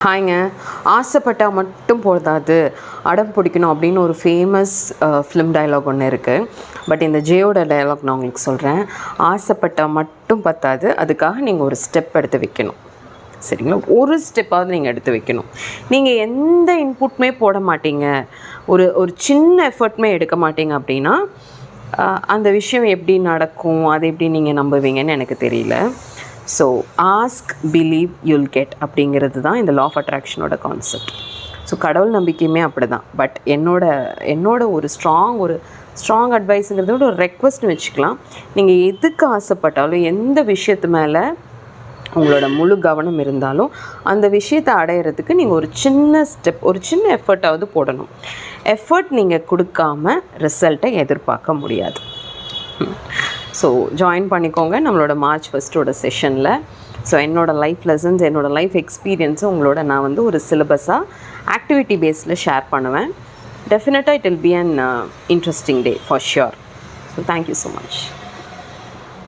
ஹாய்ங்க. ஆசைப்பட்டால் மட்டும் போதாது, அடம் பிடிக்கணும் அப்படின்னு ஒரு ஃபேமஸ் ஃபிலிம் டயலாக் ஒன்று இருக்குது. பட் இந்த ஜேயோட டயலாக் நான் உங்களுக்கு சொல்கிறேன். ஆசைப்பட்டால் மட்டும் பத்தாது, அதுக்காக நீங்கள் ஒரு ஸ்டெப் எடுத்து வைக்கணும். சரிங்களா? ஒரு ஸ்டெப்பாவது நீங்கள் எடுத்து வைக்கணும். நீங்கள் எந்த இன்புட்டுமே போட மாட்டீங்க, ஒரு ஒரு சின்ன எஃபர்ட்டுமே எடுக்க மாட்டீங்க அப்படின்னா அந்த விஷயம் எப்படி நடக்கும், அதை எப்படி நீங்கள் நம்புவீங்கன்னு எனக்கு தெரியல. So ask believe you'll get அப்படிங்கிறது தான் இந்த லா ஆஃப் அட்ராக்ஷனோட கான்செப்ட். ஸோ கடவுள் நம்பிக்கையுமே அப்படி தான். பட் என்னோட ஒரு ஸ்ட்ராங் அட்வைஸுங்கிறத விட ஒரு ரெக்வஸ்ட்னு வச்சுக்கலாம். நீங்கள் எதுக்கு ஆசைப்பட்டாலும், எந்த விஷயத்து மேலே உங்களோட முழு கவனம் இருந்தாலும், அந்த விஷயத்தை அடையிறதுக்கு நீங்கள் ஒரு சின்ன ஸ்டெப், ஒரு சின்ன எஃபர்ட்டாவது போடணும். எஃபர்ட் நீங்கள் கொடுக்காம ரிசல்ட்டை எதிர்பார்க்க முடியாது. ஸோ ஜாயின் பண்ணிக்கோங்க நம்மளோட மார்ச் 1 செஷனில். ஸோ என்னோடய லைஃப் லெசன்ஸ், என்னோடய லைஃப் எக்ஸ்பீரியன்ஸை உங்களோட நான் வந்து ஒரு சிலபஸாக ஆக்டிவிட்டி பேஸில் ஷேர் பண்ணுவேன். டெஃபினட்டாக it will be an interesting day for sure. So thank you so much.